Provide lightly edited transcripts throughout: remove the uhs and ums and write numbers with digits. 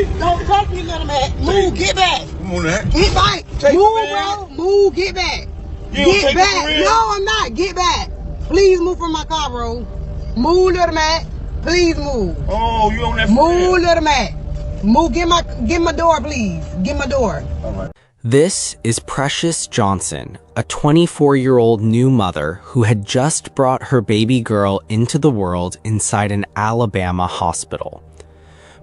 Don't touch me, little man. Move, get back. Come on, that. Get back. Move, bro. Move, get back. Get back. No, I'm not. Get back. Please move from my car, bro. Move, little man. Please move. Oh, you on that? Move, little man. Move. Get my door, please. Get my door. All right. This is Precious Johnson, a 24-year-old new mother who had just brought her baby girl into the world inside an Alabama hospital.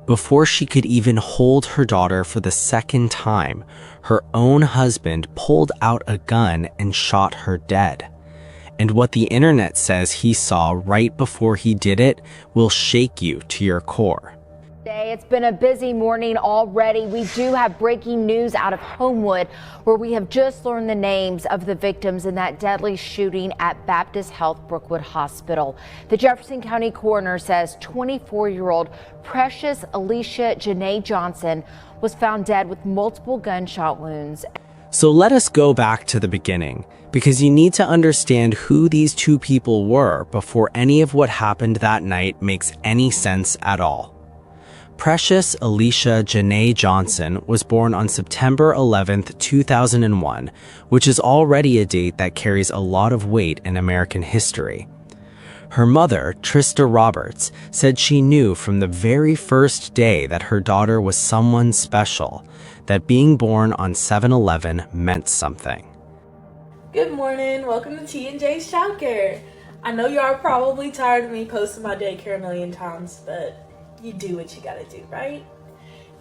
Before she could even hold her daughter for the second time, her own husband pulled out a gun and shot her dead. And what the internet says he saw right before he did it will shake you to your core. It's been a busy morning already. We do have breaking news out of Homewood, where we have just learned the names of the victims in that deadly shooting at Baptist Health Brookwood Hospital. The Jefferson County coroner says 24-year-old Precious Alicia Janae Johnson was found dead with multiple gunshot wounds. So let us go back to the beginning, because you need to understand who these two people were before any of what happened that night makes any sense at all. Precious Alicia Janae Johnson was born on September 11, 2001, which is already a date that carries a lot of weight in American history. Her mother, Trista Roberts, said she knew from the very first day that her daughter was someone special, that being born on 7/11 meant something. Good morning, welcome to T&J's Child Care. I know you are probably tired of me posting my daycare a million times, but you do what you gotta do, right?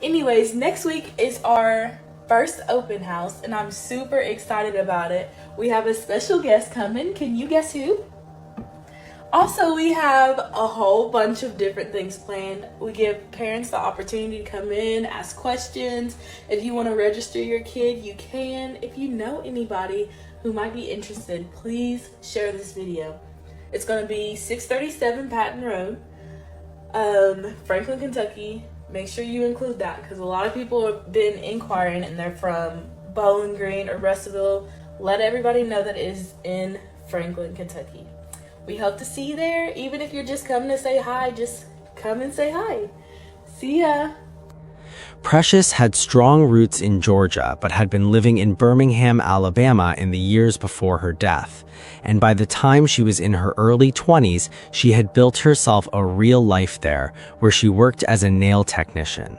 Anyways, next week is our first open house and I'm super excited about it. We have a special guest coming. Can you guess who? Also, we have a whole bunch of different things planned. We give parents the opportunity to come in, ask questions. If you want to register your kid, you can. If you know anybody who might be interested, please share this video. It's going to be 637 Patton Road, Franklin, Kentucky. Make sure you include that because a lot of people have been inquiring and they're from Bowling Green or Russellville. Let everybody know that it is in Franklin, Kentucky. We hope to see you there. Even if you're just coming to say hi, just come and say hi. See ya. Precious had strong roots in Georgia, but had been living in Birmingham, Alabama in the years before her death. And by the time she was in her early 20s, she had built herself a real life there, where she worked as a nail technician.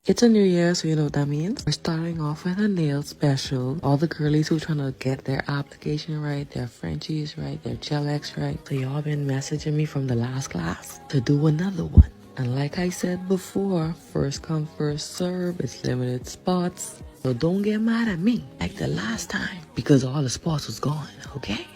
It's a new year, so you know what that means. We're starting off with a nail special. All the girlies who are trying to get their application right, their Frenchies right, their gel X right. So y'all been messaging me from the last class to do another one. And like I said before, first come, first serve. It's limited spots. So don't get mad at me like the last time because all the spots was gone, okay?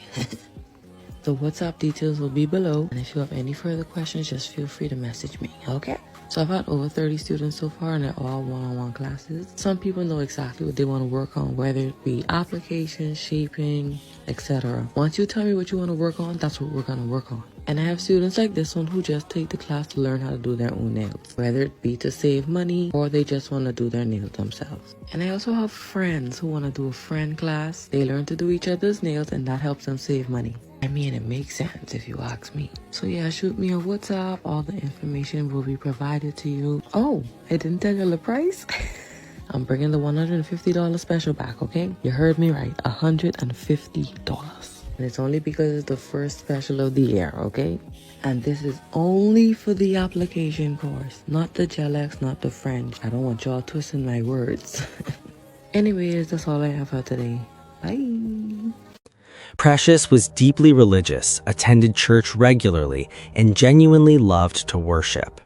The WhatsApp details will be below. And if you have any further questions, just feel free to message me, okay? So I've had over 30 students so far and they're all one-on-one classes. Some people know exactly what they want to work on, whether it be application, shaping, etc. Once you tell me what you want to work on, that's what we're going to work on. And I have students like this one who just take the class to learn how to do their own nails, whether it be to save money or they just want to do their nails themselves. And I also have friends who want to do a friend class. They learn to do each other's nails and that helps them save money. I mean, it makes sense if you ask me. So yeah, shoot me a WhatsApp. All the information will be provided to you. Oh, I didn't tell you the price. I'm bringing the $150 special back, okay? You heard me right, $150. And it's only because it's the first special of the year, okay? And this is only for the application course, not the gel X, not the French. I don't want y'all twisting my words. Anyways, that's all I have for today. Bye. Precious was deeply religious, attended church regularly, and genuinely loved to worship.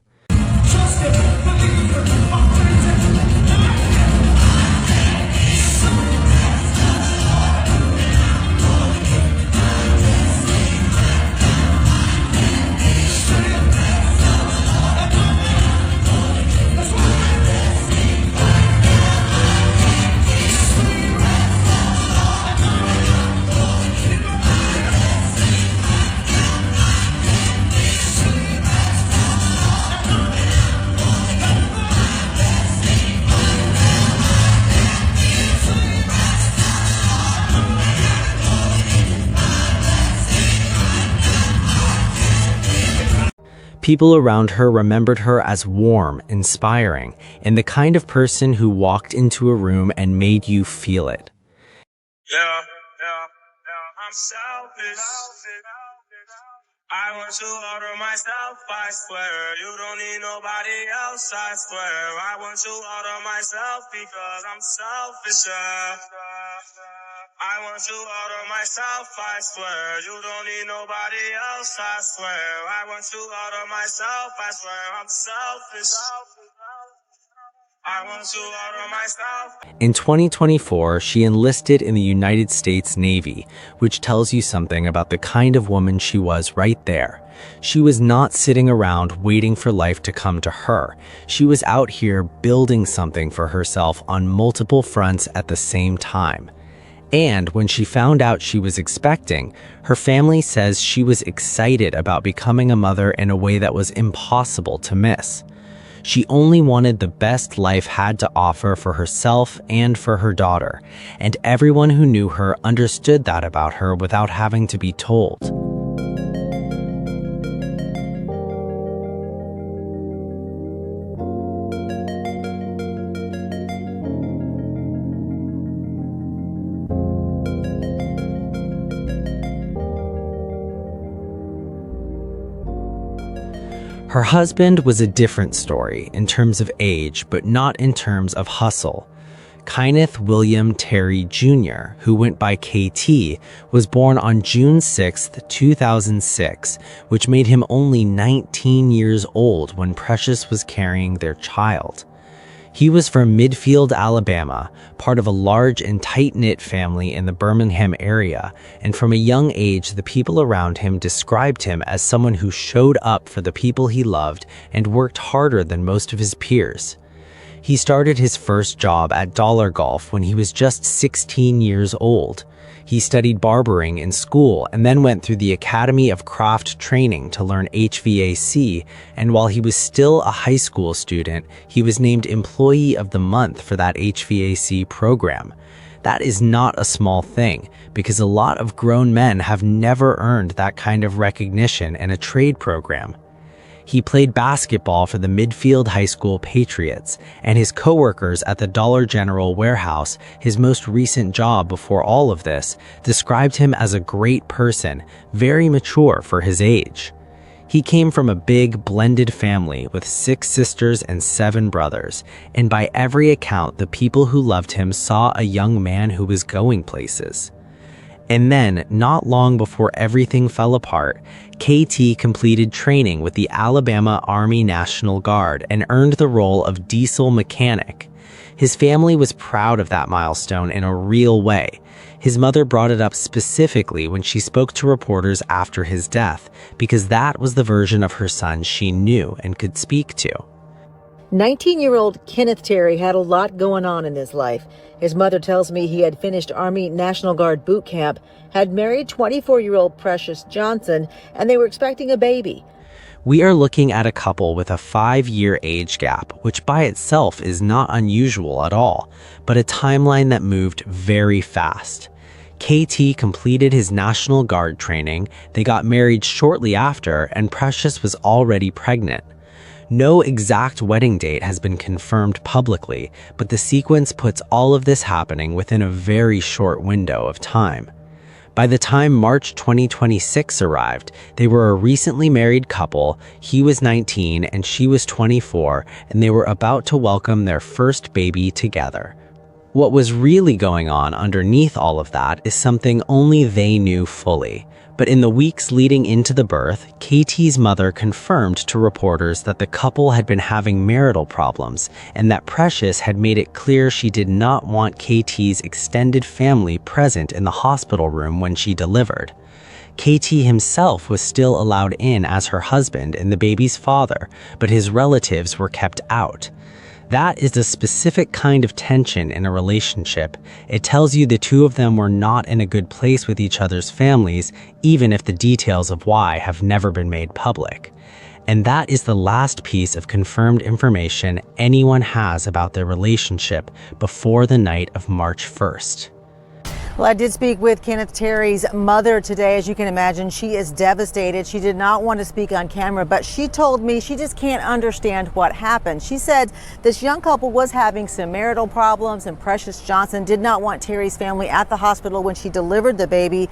People around her remembered her as warm, inspiring, and the kind of person who walked into a room and made you feel it. I'm selfish. I want you all to myself, I swear. You don't need nobody else, I swear. I want you all to myself because I'm selfish. I want you all to myself, I swear. You don't need nobody else, I swear. I want you all to myself, I swear. I'm selfish. I want you all to myself. In 2024, she enlisted in the United States Navy, which tells you something about the kind of woman she was right there. She was not sitting around waiting for life to come to her. She was out here building something for herself on multiple fronts at the same time. And when she found out she was expecting, her family says she was excited about becoming a mother in a way that was impossible to miss. She only wanted the best life had to offer for herself and for her daughter, and everyone who knew her understood that about her without having to be told. Her husband was a different story in terms of age, but not in terms of hustle. Kenneth William Terry Jr., who went by KT, was born on June 6, 2006, which made him only 19 years old when Precious was carrying their child. He was from Midfield, Alabama, part of a large and tight-knit family in the Birmingham area, and from a young age the people around him described him as someone who showed up for the people he loved and worked harder than most of his peers. He started his first job at Dollar Golf when he was just 16 years old. He studied barbering in school and then went through the Academy of Craft Training to learn HVAC, and while he was still a high school student, he was named Employee of the Month for that HVAC program. That is not a small thing, because a lot of grown men have never earned that kind of recognition in a trade program. He played basketball for the Midfield High School Patriots, and his coworkers at the Dollar General warehouse, his most recent job before all of this, described him as a great person, very mature for his age. He came from a big, blended family with 6 sisters and 7 brothers, and by every account, the people who loved him saw a young man who was going places. And then, not long before everything fell apart, KT completed training with the Alabama Army National Guard and earned the role of diesel mechanic. His family was proud of that milestone in a real way. His mother brought it up specifically when she spoke to reporters after his death, because that was the version of her son she knew and could speak to. 19-year-old Kenneth Terry had a lot going on in his life. His mother tells me he had finished Army National Guard boot camp, had married 24-year-old Precious Johnson, and they were expecting a baby. We are looking at a couple with a 5-year age gap, which by itself is not unusual at all, but a timeline that moved very fast. KT completed his National Guard training, they got married shortly after, and Precious was already pregnant. No exact wedding date has been confirmed publicly, but the sequence puts all of this happening within a very short window of time. By the time March 2026 arrived, they were a recently married couple. He was 19 and she was 24, and they were about to welcome their first baby together. What was really going on underneath all of that is something only they knew fully. But in the weeks leading into the birth, KT's mother confirmed to reporters that the couple had been having marital problems and that Precious had made it clear she did not want KT's extended family present in the hospital room when she delivered. KT himself was still allowed in as her husband and the baby's father, but his relatives were kept out. That is a specific kind of tension in a relationship. It tells you the two of them were not in a good place with each other's families, even if the details of why have never been made public. And that is the last piece of confirmed information anyone has about their relationship before the night of March 1st. Well, I did speak with Kenneth Terry's mother today. As you can imagine, she is devastated. She did not want to speak on camera, but she told me she just can't understand what happened. She said this young couple was having some marital problems, and Precious Johnson did not want Terry's family at the hospital when she delivered the baby.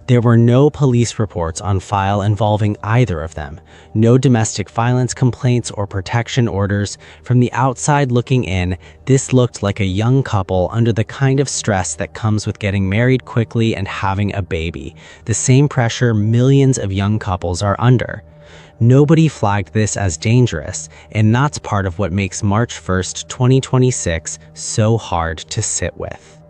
There were no police reports on file involving either of them, no domestic violence complaints or protection orders. From the outside looking in, this looked like a young couple under the kind of stress that comes with getting married quickly and having a baby, the same pressure millions of young couples are under. Nobody flagged this as dangerous, and that's part of what makes March 1st, 2026 so hard to sit with.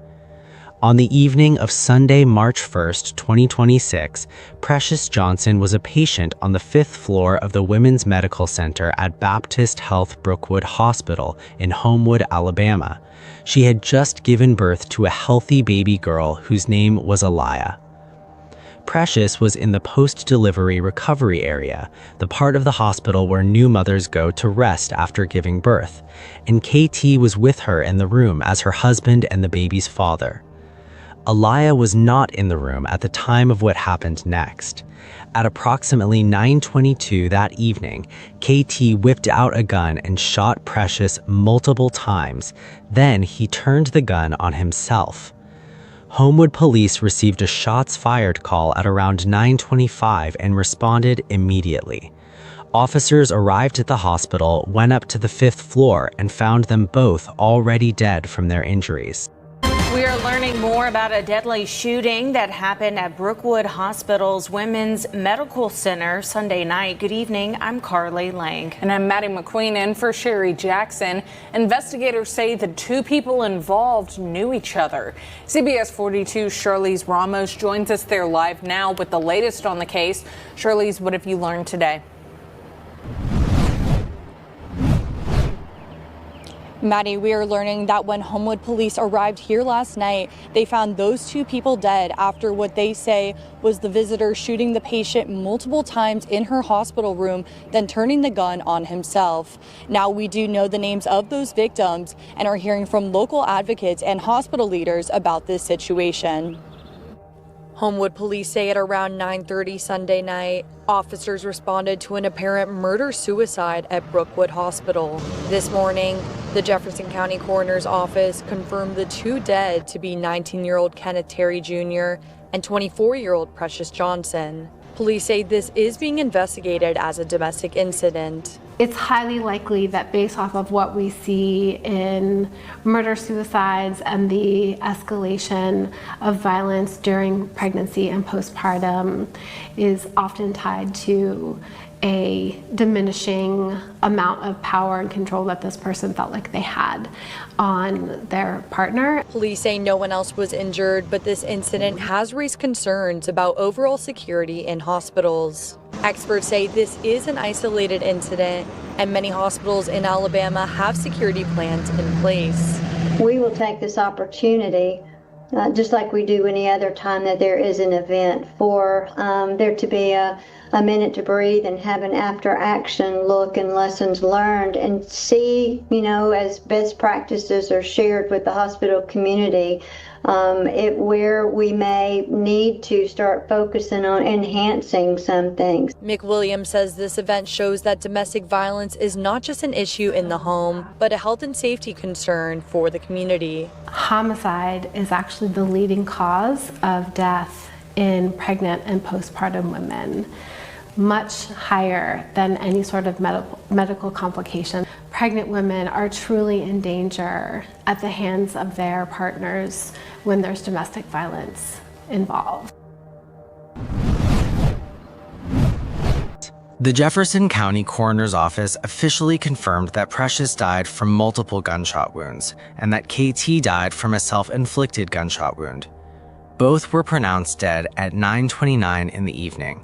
On the evening of Sunday, March 1st, 2026, Precious Johnson was a patient on the 5th floor of the Women's Medical Center at Baptist Health Brookwood Hospital in Homewood, Alabama. She had just given birth to a healthy baby girl whose name was Aliyah. Precious was in the post-delivery recovery area, the part of the hospital where new mothers go to rest after giving birth, and KT was with her in the room as her husband and the baby's father. Aliyah was not in the room at the time of what happened next. At approximately 9:22 that evening, KT whipped out a gun and shot Precious multiple times. Then he turned the gun on himself. Homewood police received a shots fired call at around 9:25 and responded immediately. Officers arrived at the hospital, went up to the 5th floor, and found them both already dead from their injuries. We are learning more about a deadly shooting that happened at Brookwood Hospital's Women's Medical Center Sunday night. Good evening, I'm Carly Lang. And I'm Maddie McQueen in for Sherry Jackson. Investigators say the two people involved knew each other. CBS 42's Shirley's Ramos joins us there live now with the latest on the case. Shirley's, what have you learned today? Maddie, we are learning that when Homewood police arrived here last night, they found those two people dead after what they say was the visitor shooting the patient multiple times in her hospital room, then turning the gun on himself. Now we do know the names of those victims and are hearing from local advocates and hospital leaders about this situation. Homewood police say at around 9:30 Sunday night, officers responded to an apparent murder-suicide at Brookwood Hospital. This morning, the Jefferson County Coroner's Office confirmed the two dead to be 19-year-old Kenneth Terry Jr. and 24-year-old Precious Johnson. Police say this is being investigated as a domestic incident. It's highly likely that based off of what we see in murder-suicides and the escalation of violence during pregnancy and postpartum is often tied to a diminishing amount of power and control that this person felt like they had on their partner. Police say no one else was injured, but this incident has raised concerns about overall security in hospitals. Experts say this is an isolated incident, and many hospitals in Alabama have security plans in place. We will take this opportunity, just like we do any other time that there is an event, for there to be a minute to breathe and have an after action look and lessons learned, and see, as best practices are shared with the hospital community, where we may need to start focusing on enhancing some things. Mick Williams says this event shows that domestic violence is not just an issue in the home, but a health and safety concern for the community. Homicide is actually the leading cause of death in pregnant and postpartum women, much higher than any sort of medical complication. Pregnant women are truly in danger at the hands of their partners when there's domestic violence involved. The Jefferson County Coroner's Office officially confirmed that Precious died from multiple gunshot wounds and that KT died from a self-inflicted gunshot wound. Both were pronounced dead at 9:29 in the evening.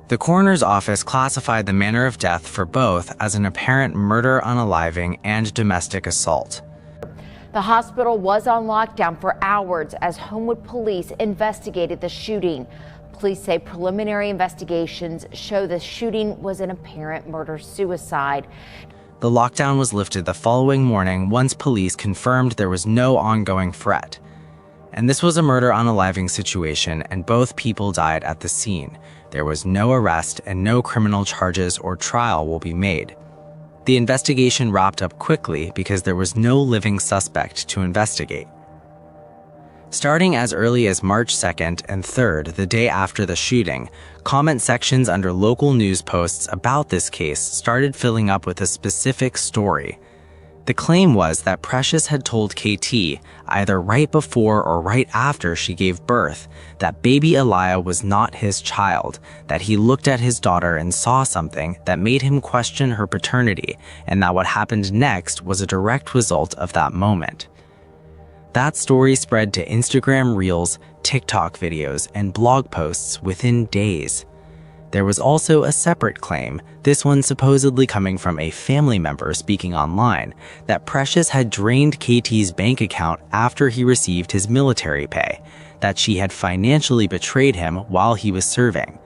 The coroner's office classified the manner of death for both as an apparent murder unaliving and domestic assault. The hospital was on lockdown for hours as Homewood police investigated the shooting. Police say preliminary investigations show the shooting was an apparent murder-suicide. The lockdown was lifted the following morning once police confirmed there was no ongoing threat. And this was a murder-unaliving situation, and both people died at the scene. There was no arrest, and no criminal charges or trial will be made. The investigation wrapped up quickly because there was no living suspect to investigate. Starting as early as March 2nd and 3rd, the day after the shooting, comment sections under local news posts about this case started filling up with a specific story. The claim was that Precious had told KT, either right before or right after she gave birth, that baby Elia was not his child, that he looked at his daughter and saw something that made him question her paternity, and that what happened next was a direct result of that moment. That story spread to Instagram Reels, TikTok videos, and blog posts within days. There was also a separate claim, this one supposedly coming from a family member speaking online, that Precious had drained KT's bank account after he received his military pay, that she had financially betrayed him while he was serving.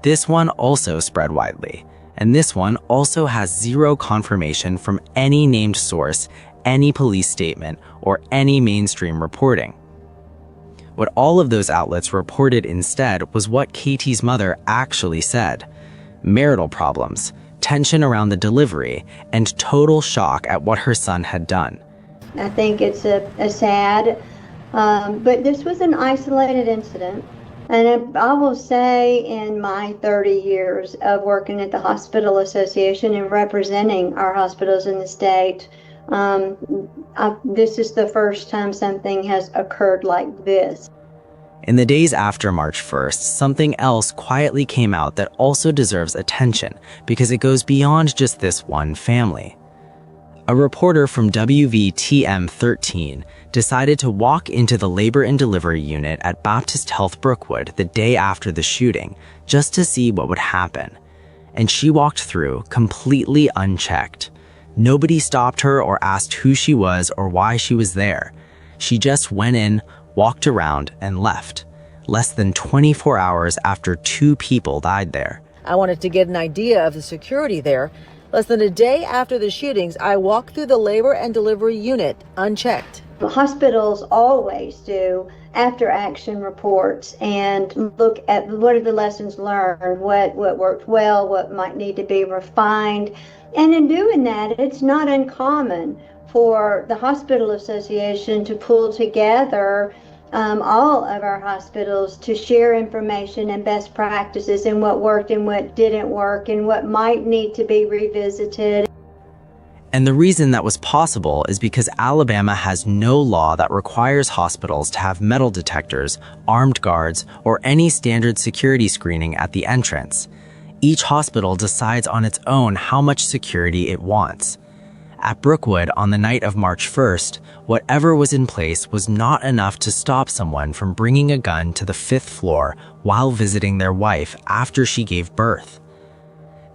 This one also spread widely, and this one also has zero confirmation from any named source, any police statement, or any mainstream reporting. What all of those outlets reported instead was what KT's mother actually said: marital problems, tension around the delivery, and total shock at what her son had done. I think it's a sad, but this was an isolated incident. And I will say, in my 30 years of working at the Hospital Association and representing our hospitals in the state, this is the first time something has occurred like this. In the days after March 1st, something else quietly came out that also deserves attention because it goes beyond just this one family. A reporter from WVTM-13 decided to walk into the labor and delivery unit at Baptist Health Brookwood the day after the shooting just to see what would happen. And she walked through completely unchecked. Nobody stopped her or asked who she was or why she was there. She just went in, walked around, and left, less than 24 hours after 2 people died there. I wanted to get an idea of the security there. Less than a day after the shootings, I walked through the labor and delivery unit unchecked. Hospitals always do after-action reports and look at what are the lessons learned, what worked well, what might need to be refined. And in doing that, it's not uncommon for the Hospital Association to pull together all of our hospitals to share information and best practices and what worked and what didn't work and what might need to be revisited. And the reason that was possible is because Alabama has no law that requires hospitals to have metal detectors, armed guards, or any standard security screening at the entrance. Each hospital decides on its own how much security it wants. At Brookwood on the night of March 1st, whatever was in place was not enough to stop someone from bringing a gun to the 5th floor while visiting their wife after she gave birth.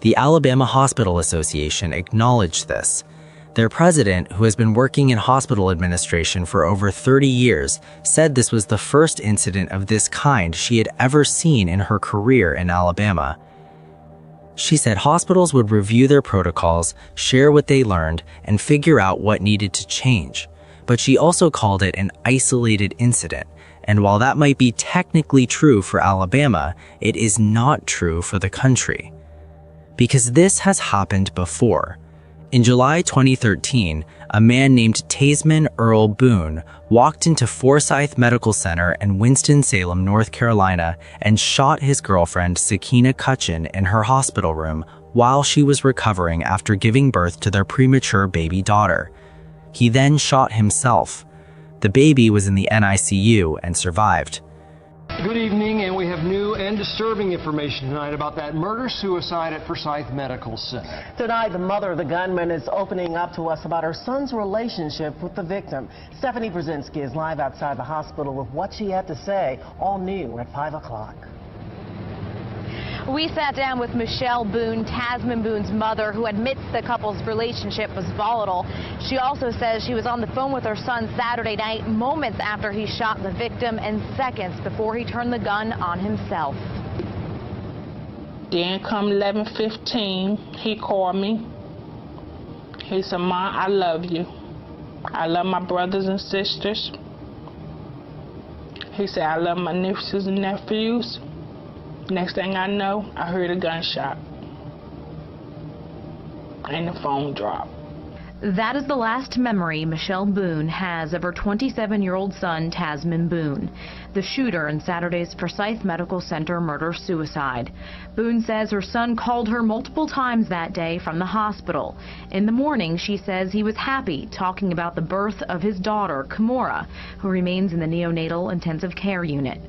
The Alabama Hospital Association acknowledged this. Their president, who has been working in hospital administration for over 30 years, said this was the first incident of this kind she had ever seen in her career in Alabama. She said hospitals would review their protocols, share what they learned, and figure out what needed to change. But she also called it an isolated incident. And while that might be technically true for Alabama, it is not true for the country. Because this has happened before. In July 2013, a man named Taseman Earl Boone walked into Forsyth Medical Center in Winston-Salem, North Carolina, and shot his girlfriend, Sakina Cutchin, in her hospital room while she was recovering after giving birth to their premature baby daughter. He then shot himself. The baby was in the NICU and survived. Good evening, and we have new and disturbing information tonight about that murder-suicide at Forsyth Medical Center. Tonight, the mother of the gunman is opening up to us about her son's relationship with the victim. Stephanie Brzezinski is live outside the hospital with what she had to say, all new at 5 o'clock. We sat down with Michelle Boone, Tasman Boone's mother, who admits the couple's relationship was volatile. She also says she was on the phone with her son Saturday night, moments after he shot the victim and seconds before he turned the gun on himself. Then come 11:15, he called me. He said, "Ma, I love you. I love my brothers and sisters. He said, I love my nieces and nephews. Next thing I know, I heard a gunshot. And the phone dropped. That is the last memory Michelle Boone has of her 27-year-old son, Tasman Boone, the shooter in Saturday's Forsyth Medical Center murder-suicide. Boone says her son called her multiple times that day from the hospital. In the morning, she says he was happy, talking about the birth of his daughter, Kimora, who remains in the neonatal intensive care unit.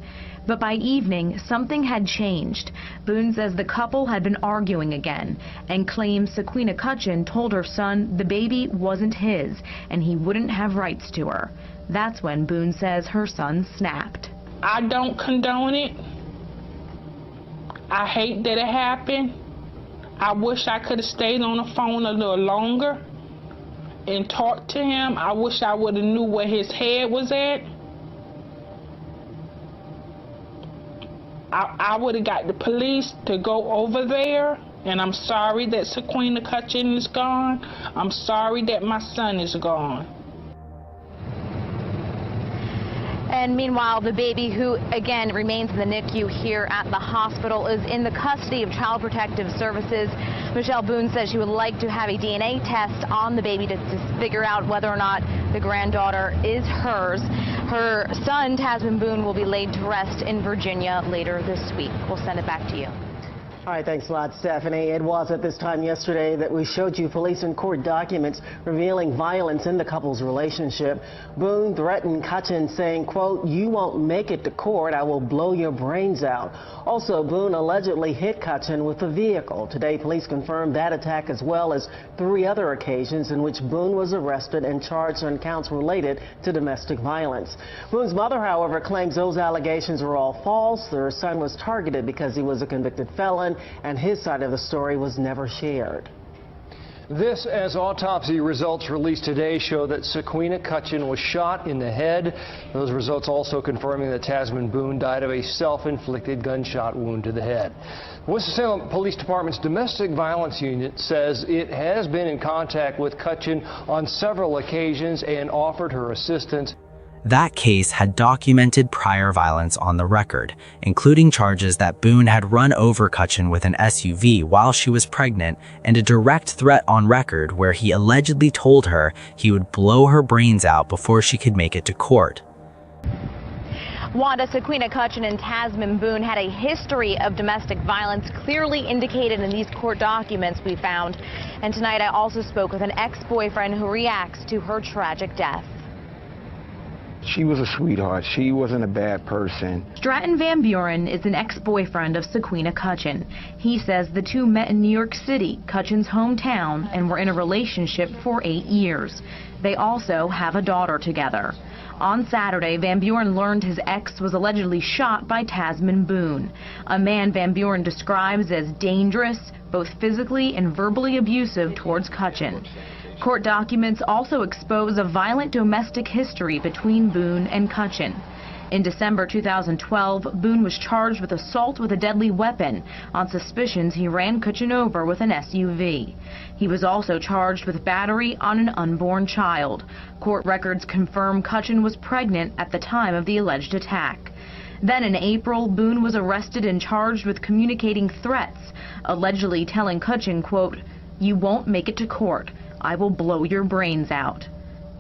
But by evening, something had changed. Boone says the couple had been arguing again and claims Sequina Cutchin told her son the baby wasn't his and he wouldn't have rights to her. That's when Boone says her son snapped. I don't condone it. I hate that it happened. I wish I could have stayed on the phone a little longer and talked to him. I wish I would have knew where his head was at. I would have got the police to go over there, and I'm sorry that Sequina Cutchin is gone. I'm sorry that my son is gone. And meanwhile, the baby, who again remains in the NICU here at the hospital, is in the custody of Child Protective Services. Michelle Boone says she would like to have a DNA test on the baby to figure out whether or not the granddaughter is hers. Her son, Tasman Boone, will be laid to rest in Virginia later this week. We'll send it back to you. All right, thanks a lot, Stephanie. It was at this time yesterday that we showed you police and court documents revealing violence in the couple's relationship. Boone threatened Cutchin, saying, quote, "You won't make it to court. I will blow your brains out." Also, Boone allegedly hit Cutchin with a vehicle. Today, police confirmed that attack as well as 3 other occasions in which Boone was arrested and charged on counts related to domestic violence. Boone's mother, however, claims those allegations are all false. Their son was targeted because he was a convicted felon, and his side of the story was never shared. This, as autopsy results released today, show that Sequina Cutchin was shot in the head. Those results also confirming that Tasman Boone died of a self-inflicted gunshot wound to the head. Winston-Salem Police Department's Domestic Violence Unit says it has been in contact with Cutchin on several occasions and offered her assistance. That case had documented prior violence on the record, including charges that Boone had run over Cutchin with an SUV while she was pregnant and a direct threat on record where he allegedly told her he would blow her brains out before she could make it to court. Wanda, Sequina Cutchin and Tasman Boone had a history of domestic violence clearly indicated in these court documents we found. And tonight I also spoke with an ex-boyfriend who reacts to her tragic death. She was a sweetheart. She wasn't a bad person. Stratton Van Buren is an ex-boyfriend of Sequina Cutchin. He says the two met in New York City, Cutchin's hometown, and were in a relationship for 8 years. They also have a daughter together. On Saturday, Van Buren learned his ex was allegedly shot by Tasman Boone, a man Van Buren describes as dangerous, both physically and verbally abusive towards Cutchin. Court documents also expose a violent domestic history between Boone and Cutchin. In December 2012, Boone was charged with assault with a deadly weapon on suspicions he ran Cutchin over with an SUV. He was also charged with battery on an unborn child. Court records confirm Cutchin was pregnant at the time of the alleged attack. Then in April, Boone was arrested and charged with communicating threats, allegedly telling Cutchin, quote, "You won't make it to court. I will blow your brains out."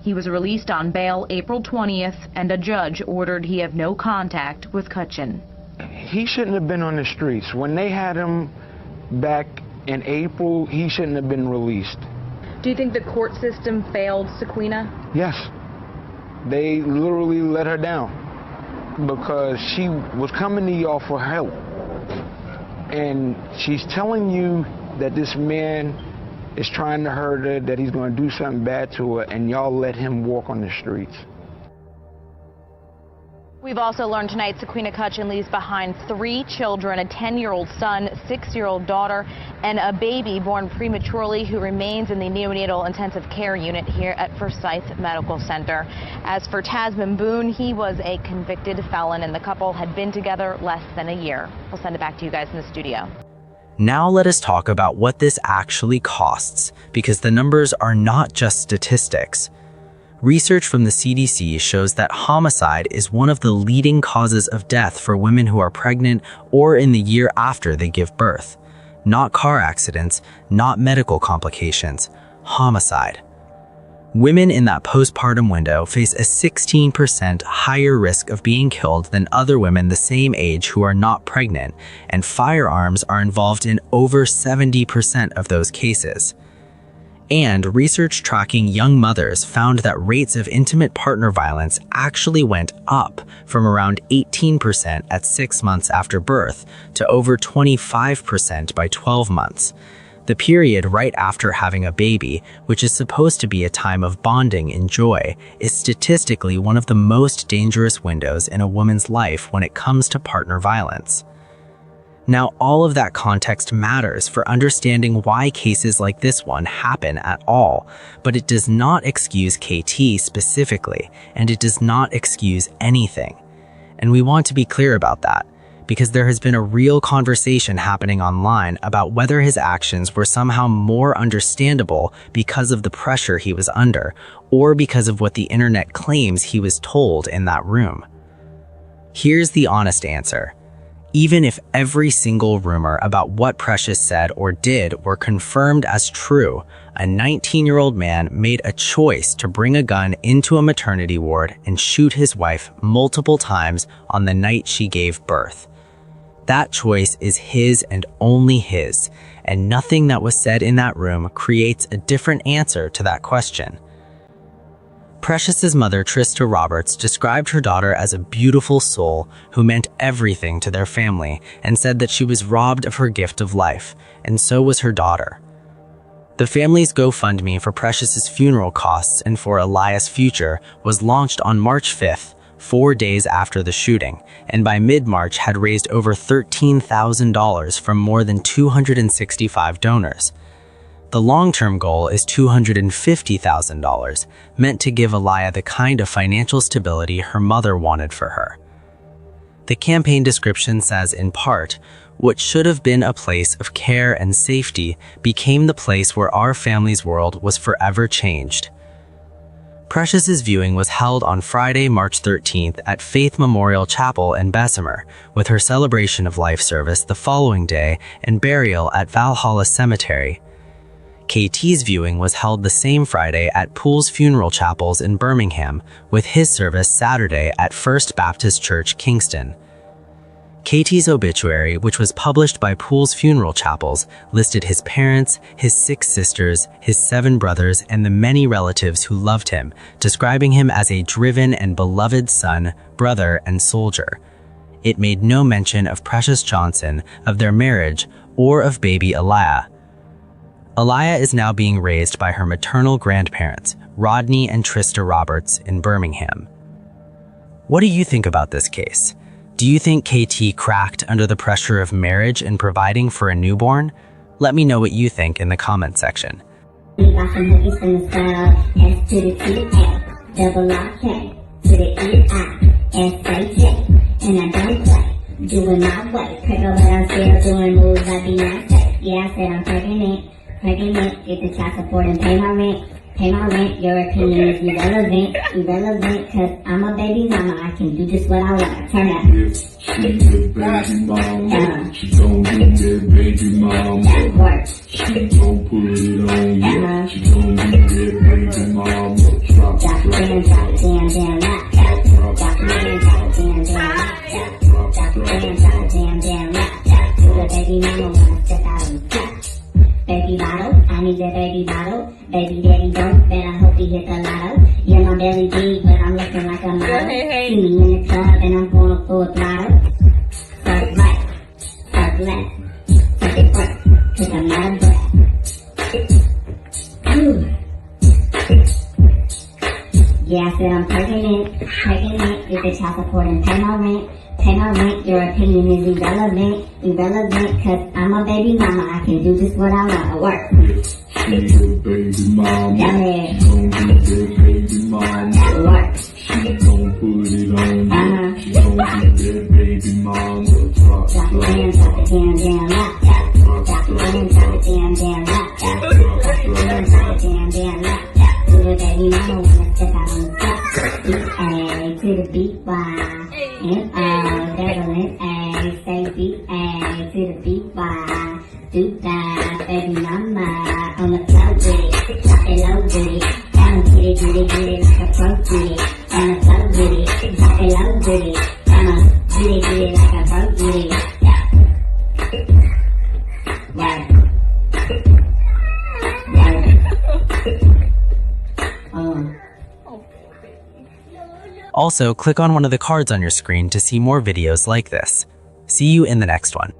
He was released on bail April 20th, and a judge ordered he have no contact with Cutchin. He shouldn't have been on the streets. When they had him back in April, he shouldn't have been released. Do you think the court system failed Sequina? Yes. They literally let her down because she was coming to y'all for help. And she's telling you that this man is trying to hurt her, that he's going to do something bad to her, and y'all let him walk on the streets. We've also learned tonight Sequina Cutchin leaves behind 3 children, a 10-year-old son, 6-year-old daughter, and a baby born prematurely who remains in the neonatal intensive care unit here at Forsyth Medical Center. As for Tasman Boone, he was a convicted felon, and the couple had been together less than a year. We'll send it back to you guys in the studio. Now let us talk about what this actually costs, because the numbers are not just statistics. Research from the CDC shows that homicide is one of the leading causes of death for women who are pregnant or in the year after they give birth. Not car accidents, not medical complications, homicide. Women in that postpartum window face a 16% higher risk of being killed than other women the same age who are not pregnant, and firearms are involved in over 70% of those cases. And research tracking young mothers found that rates of intimate partner violence actually went up from around 18% at 6 months after birth to over 25% by 12 months. The period right after having a baby, which is supposed to be a time of bonding and joy, is statistically one of the most dangerous windows in a woman's life when it comes to partner violence. Now, all of that context matters for understanding why cases like this one happen at all, but it does not excuse KT specifically, and it does not excuse anything. And we want to be clear about that, because there has been a real conversation happening online about whether his actions were somehow more understandable because of the pressure he was under, or because of what the internet claims he was told in that room. Here's the honest answer. Even if every single rumor about what Precious said or did were confirmed as true, a 19-year-old man made a choice to bring a gun into a maternity ward and shoot his wife multiple times on the night she gave birth. That choice is his and only his, and nothing that was said in that room creates a different answer to that question. Precious's mother, Trista Roberts, described her daughter as a beautiful soul who meant everything to their family and said that she was robbed of her gift of life, and so was her daughter. The family's GoFundMe for Precious's funeral costs and for Elias' future was launched on March 5th, 4 days after the shooting, and by mid-March had raised over $13,000 from more than 265 donors. The long-term goal is $250,000, meant to give Aliyah the kind of financial stability her mother wanted for her. The campaign description says, in part, "What should have been a place of care and safety became the place where our family's world was forever changed." Precious's viewing was held on Friday, March 13th at Faith Memorial Chapel in Bessemer, with her celebration of life service the following day and burial at Valhalla Cemetery. KT's viewing was held the same Friday at Poole's Funeral Chapels in Birmingham, with his service Saturday at First Baptist Church, Kingston. KT's obituary, which was published by Poole's Funeral Chapels, listed his parents, his 6 sisters, his 7 brothers, and the many relatives who loved him, describing him as a driven and beloved son, brother, and soldier. It made no mention of Precious Johnson, of their marriage, or of baby Aliyah. Aliyah is now being raised by her maternal grandparents, Rodney and Trista Roberts, in Birmingham. What do you think about this case? Do you think KT cracked under the pressure of marriage and providing for a newborn? Let me know what you think in the comment section. We got some hookies from the style, S to the T-A, double R-K, to the E-I, S-A-J, and I don't play, doing my way, pickle but I'm still doing moves like Beyonce. Yeah, I said I'm pregnant, get the child support and pay my rent, your opinion is irrelevant, cause I'm a baby mama, I can do just what I want, turn up. She's a baby mama, she gon' get that baby mama, she gon' put it on you, she gon' get that baby mama, drop it down, drop it down, lock, drop it down, lock, to the baby mama wanna step out on the top. Baby bottle, I need that baby bottle. Baby daddy broke, but I hope he hit the lotto. Yeah, my belly big, but I'm looking like a model. See me in the club and I'm going full throttle. First right, first left, second work, cause I'm out of breath. Yeah, I said I'm pregnant, get the child support and pay my rent, your opinion is irrelevant, cause I'm a baby mama, I can do just what I wanna work. She's a baby mama, gon' get that baby mama, work. She gon' put it on you, she gon' get that baby mama, drop it down, lock, drop it down, lock, to the your baby mama wanna step out on the step. Beat A to the beat Y. M-O, double M-A. Say beat A to the beat Y. Do that, baby mama on the floor with it. Drop it low with it. Down get it like a pro with it. On the floor with it. Drop it low with it. Down get it like a pro with it. Yeah. Right. Also, click on one of the cards on your screen to see more videos like this. See you in the next one.